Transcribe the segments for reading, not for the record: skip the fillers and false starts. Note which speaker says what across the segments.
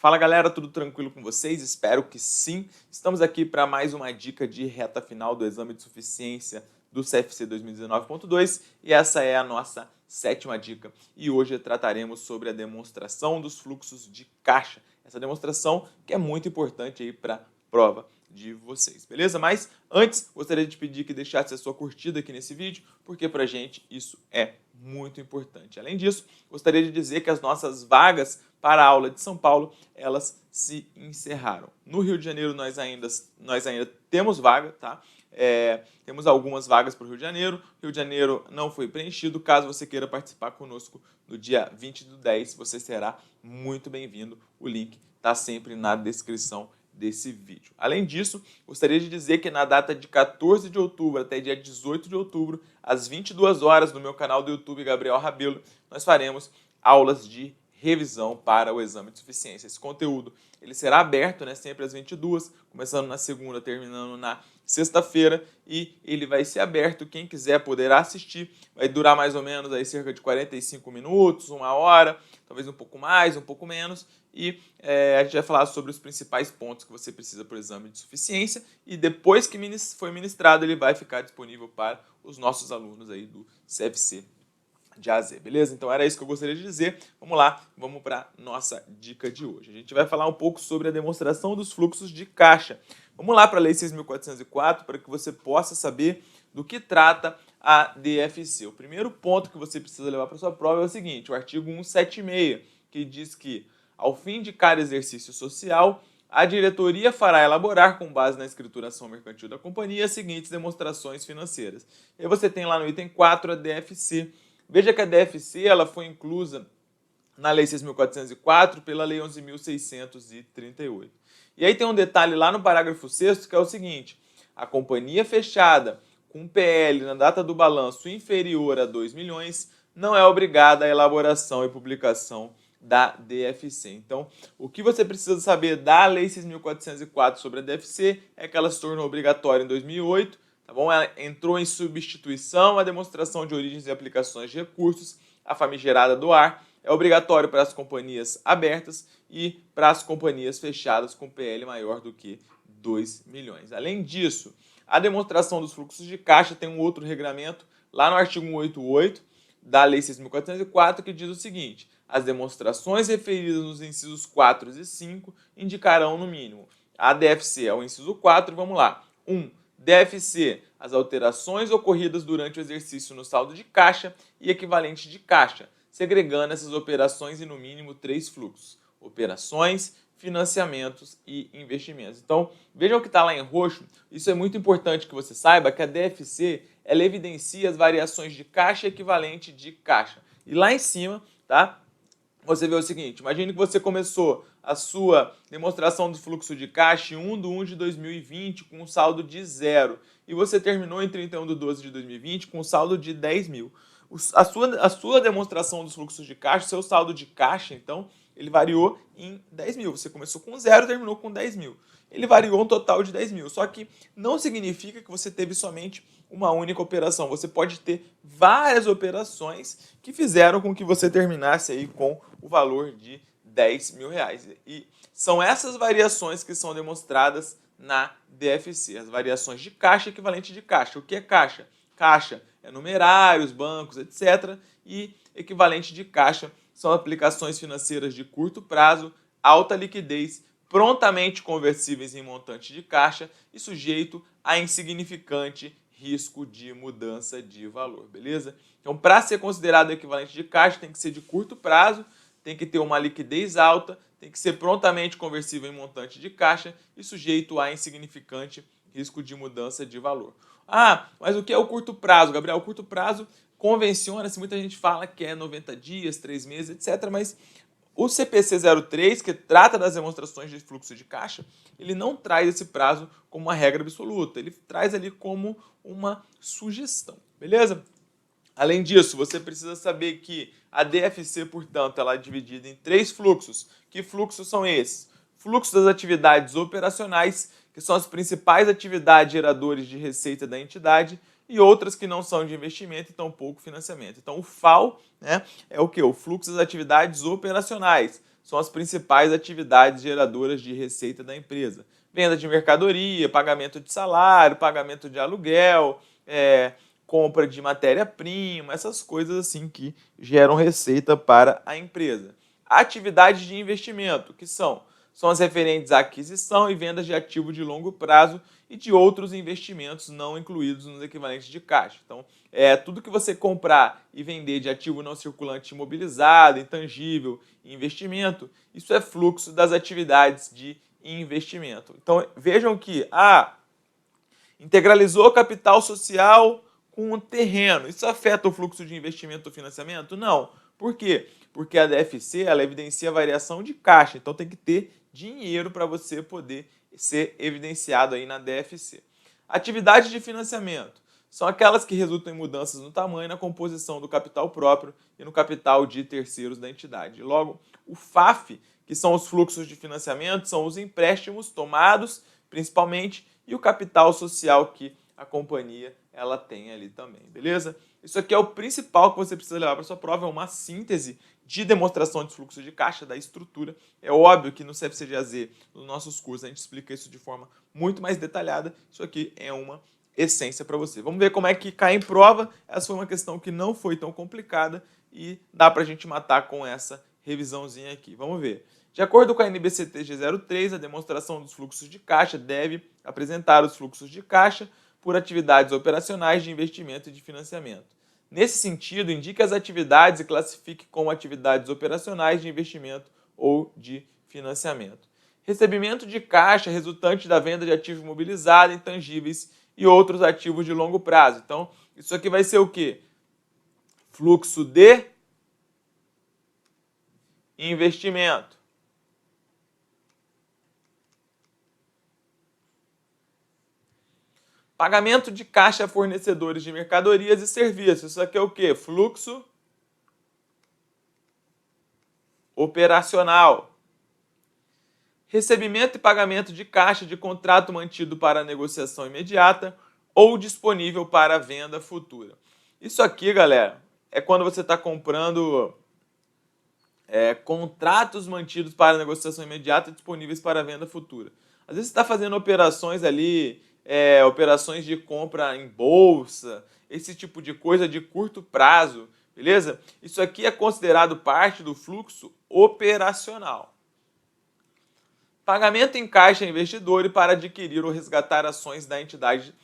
Speaker 1: Fala galera, tudo tranquilo com vocês? Espero que sim. Estamos aqui para mais uma dica de reta final do exame de suficiência do CFC 2019.2 e essa é a nossa sétima dica. E hoje trataremos sobre a demonstração dos fluxos de caixa. Essa demonstração que é muito importante aí para a prova de vocês, beleza? Mas antes, gostaria de pedir que deixasse a sua curtida aqui nesse vídeo, porque para a gente isso é muito importante. Além disso, gostaria de dizer que as nossas vagas para a aula de São Paulo, elas se encerraram. No Rio de Janeiro nós ainda temos vaga, tá? Temos algumas vagas para o Rio de Janeiro. Rio de Janeiro não foi preenchido. Caso você queira participar conosco no dia 20/10, você será muito bem-vindo. O link está sempre na descrição desse vídeo. Além disso, gostaria de dizer que na data de 14 de outubro até dia 18 de outubro, às 22 horas, no meu canal do YouTube Gabriel Rabelo, nós faremos aulas de revisão para o exame de suficiência. Esse conteúdo ele será aberto, sempre às 22, começando na segunda, terminando na sexta-feira, e ele vai ser aberto, quem quiser poderá assistir. Vai durar mais ou menos aí cerca de 45 minutos, uma hora, talvez um pouco mais, um pouco menos, e a gente vai falar sobre os principais pontos que você precisa para o exame de suficiência, e depois que foi ministrado, ele vai ficar disponível para os nossos alunos aí do CFC de A a Z, beleza? Então era isso que eu gostaria de dizer. Vamos lá, vamos para a nossa dica de hoje. A gente vai falar um pouco sobre a demonstração dos fluxos de caixa. Vamos lá para a Lei 6.404 para que você possa saber do que trata a DFC. O primeiro ponto que você precisa levar para sua prova é o seguinte, o artigo 176, que diz que, ao fim de cada exercício social, a diretoria fará elaborar, com base na escrituração mercantil da companhia, as seguintes demonstrações financeiras. E aí você tem lá no item 4 a DFC. Veja que a DFC ela foi inclusa na Lei 6.404 pela Lei 11.638. E aí tem um detalhe lá no parágrafo 6º que é o seguinte, a companhia fechada com PL na data do balanço inferior a 2 milhões não é obrigada à elaboração e publicação da DFC. Então, o que você precisa saber da Lei 6.404 sobre a DFC é que ela se tornou obrigatória em 2008, tá bom? Ela entrou em substituição à demonstração de origens e aplicações de recursos, a famigerada DOAR, é obrigatório para as companhias abertas e para as companhias fechadas com PL maior do que 2 milhões. Além disso, a demonstração dos fluxos de caixa tem um outro regramento lá no artigo 188 da Lei 6.404 que diz o seguinte, as demonstrações referidas nos incisos 4 e 5 indicarão no mínimo a DFC é o inciso 4, vamos lá, 1. DFC, as alterações ocorridas durante o exercício no saldo de caixa e equivalente de caixa, segregando essas operações em no mínimo 3 fluxos, operações, financiamentos e investimentos. Então, vejam o que está lá em roxo, isso é muito importante que você saiba que a DFC ela evidencia as variações de caixa e equivalente de caixa. E lá em cima, tá? Você vê o seguinte, imagine que você começou a sua demonstração do fluxo de caixa em 1/1 de 2020 com um saldo de 0 e você terminou em 31/12 de 2020 com um saldo de 10 mil. A sua demonstração dos fluxos de caixa, o seu saldo de caixa, então, ele variou em 10 mil. Você começou com 0 e terminou com 10 mil. Ele variou um total de 10 mil, só que não significa que você teve somente uma única operação. Você pode ter várias operações que fizeram com que você terminasse aí com o valor de 10 mil reais. E são essas variações que são demonstradas na DFC, as variações de caixa e equivalente de caixa. O que é caixa? Caixa é numerários, bancos, etc. E equivalente de caixa são aplicações financeiras de curto prazo, alta liquidez, prontamente conversíveis em montante de caixa e sujeito a insignificante risco de mudança de valor, beleza? Então, para ser considerado equivalente de caixa, tem que ser de curto prazo, tem que ter uma liquidez alta, tem que ser prontamente conversível em montante de caixa e sujeito a insignificante risco de mudança de valor. Ah, mas o que é o curto prazo, Gabriel? O curto prazo convenciona-se, muita gente fala que é 90 dias, 3 meses, etc., mas o CPC 03, que trata das demonstrações de fluxo de caixa, ele não traz esse prazo como uma regra absoluta, ele traz ali como uma sugestão, beleza? Além disso, você precisa saber que a DFC, portanto, ela é dividida em 3 fluxos. Que fluxos são esses? Fluxo das atividades operacionais, que são as principais atividades geradoras de receita da entidade, e outras que não são de investimento e tampouco financiamento. Então, o FAO, é o que? O fluxo das atividades operacionais. são as principais atividades geradoras de receita da empresa. Venda de mercadoria, pagamento de salário, pagamento de aluguel, compra de matéria-prima, essas coisas assim que geram receita para a empresa. Atividades de investimento, que são as referentes à aquisição e venda de ativo de longo prazo e de outros investimentos não incluídos nos equivalentes de caixa. Então, tudo que você comprar e vender de ativo não circulante imobilizado, intangível, investimento, isso é fluxo das atividades de investimento. Então, vejam que integralizou capital social com um terreno. Isso afeta o fluxo de investimento ou financiamento? Não. Por quê? Porque a DFC ela evidencia a variação de caixa, então tem que ter dinheiro para você poder ser evidenciado aí na DFC. Atividades de financiamento são aquelas que resultam em mudanças no tamanho e na composição do capital próprio e no capital de terceiros da entidade. Logo, o FAF, que são os fluxos de financiamento, são os empréstimos tomados, principalmente, e o capital social que a companhia ela tem ali também, beleza? Isso aqui é o principal que você precisa levar para sua prova, é uma síntese de demonstração de fluxo de caixa, da estrutura. É óbvio que no CFCGAZ, nos nossos cursos, a gente explica isso de forma muito mais detalhada. Isso aqui é uma essência para você. Vamos ver como é que cai em prova. Essa foi uma questão que não foi tão complicada e dá para a gente matar com essa revisãozinha aqui. Vamos ver. De acordo com a NBCT G03, a demonstração dos fluxos de caixa deve apresentar os fluxos de caixa por atividades operacionais de investimento e de financiamento. Nesse sentido, indique as atividades e classifique como atividades operacionais de investimento ou de financiamento. Recebimento de caixa resultante da venda de ativo imobilizado, intangíveis e outros ativos de longo prazo. Então, isso aqui vai ser o quê? Fluxo de investimento. Pagamento de caixa a fornecedores de mercadorias e serviços. Isso aqui é o quê? Fluxo operacional. Recebimento e pagamento de caixa de contrato mantido para negociação imediata ou disponível para venda futura. Isso aqui, galera, é quando você está comprando contratos mantidos para negociação imediata e disponíveis para venda futura. Às vezes você está fazendo operações ali, operações de compra em bolsa, esse tipo de coisa de curto prazo, beleza? Isso aqui é considerado parte do fluxo operacional. Pagamento em caixa a investidor para adquirir ou resgatar ações da entidade.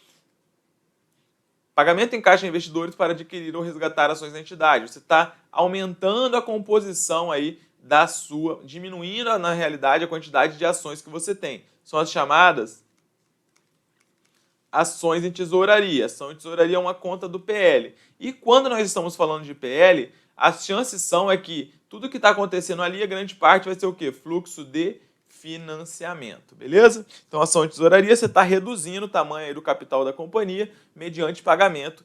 Speaker 1: Pagamento em caixa a investidores para adquirir ou resgatar ações da entidade. Você está aumentando a composição aí da sua, diminuindo na realidade a quantidade de ações que você tem. São as chamadas ações em tesouraria. Ação em tesouraria é uma conta do PL. E quando nós estamos falando de PL, as chances são que tudo que está acontecendo ali, a grande parte vai ser o quê? Fluxo de financiamento, beleza? Então, ação em tesouraria, você está reduzindo o tamanho aí do capital da companhia mediante pagamento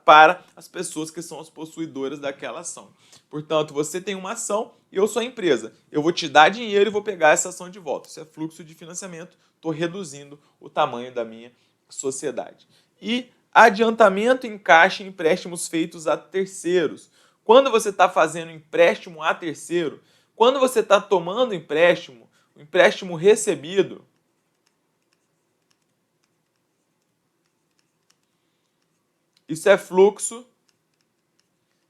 Speaker 1: para as pessoas que são as possuidoras daquela ação. Portanto, você tem uma ação e eu sou a empresa. Eu vou te dar dinheiro e vou pegar essa ação de volta. Isso é fluxo de financiamento. Estou reduzindo o tamanho da minha sociedade. E adiantamento em caixa e empréstimos feitos a terceiros. Quando você está fazendo empréstimo a terceiro, quando você está tomando empréstimo, o empréstimo recebido isso é fluxo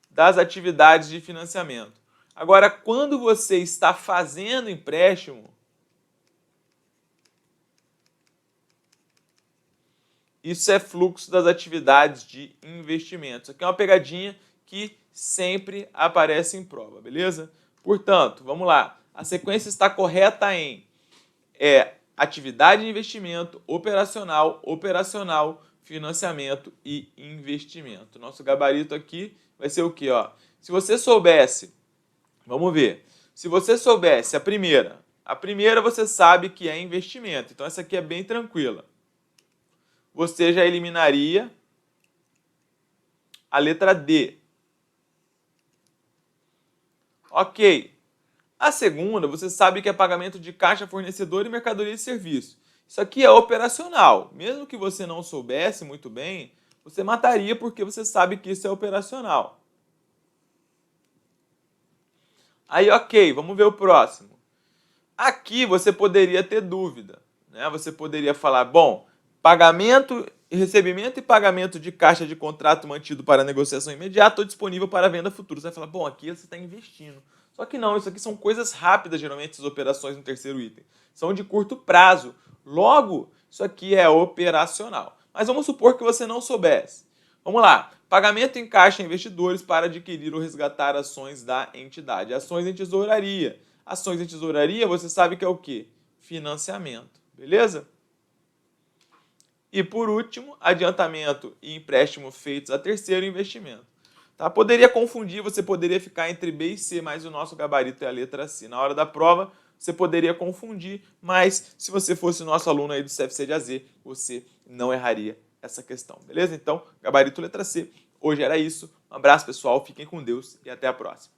Speaker 1: das atividades de financiamento. Agora, quando você está fazendo empréstimo, isso é fluxo das atividades de investimento. Isso aqui é uma pegadinha que sempre aparece em prova, beleza? Portanto, vamos lá. A sequência está correta em atividade de investimento, operacional, financiamento e investimento. Nosso gabarito aqui vai ser o quê? Se você soubesse, vamos ver, se você soubesse a primeira você sabe que é investimento, então essa aqui é bem tranquila. Você já eliminaria a letra D. Ok. A segunda, você sabe que é pagamento de caixa, fornecedor e mercadoria e serviço. Isso aqui é operacional. Mesmo que você não soubesse muito bem, você mataria porque você sabe que isso é operacional. Aí, ok, vamos ver o próximo. Aqui você poderia ter dúvida, né? Você poderia falar, bom, pagamento, recebimento e pagamento de caixa de contrato mantido para negociação imediata ou disponível para venda futura. Você vai falar, bom, aqui você está investindo. Só que não, isso aqui são coisas rápidas, geralmente, essas operações no terceiro item. São de curto prazo. Logo, isso aqui é operacional. Mas vamos supor que você não soubesse. Vamos lá. Pagamento em caixa a investidores para adquirir ou resgatar ações da entidade. Ações em tesouraria. Ações em tesouraria, você sabe que é o quê? Financiamento. Beleza? E por último, adiantamento e empréstimo feitos a terceiro investimento. Tá? Poderia confundir, você poderia ficar entre B e C, mas o nosso gabarito é a letra C. Na hora da prova, você poderia confundir, mas se você fosse nosso aluno aí do CFC de AZ, você não erraria essa questão, beleza? Então, gabarito letra C. Hoje era isso. Um abraço, pessoal. Fiquem com Deus e até a próxima.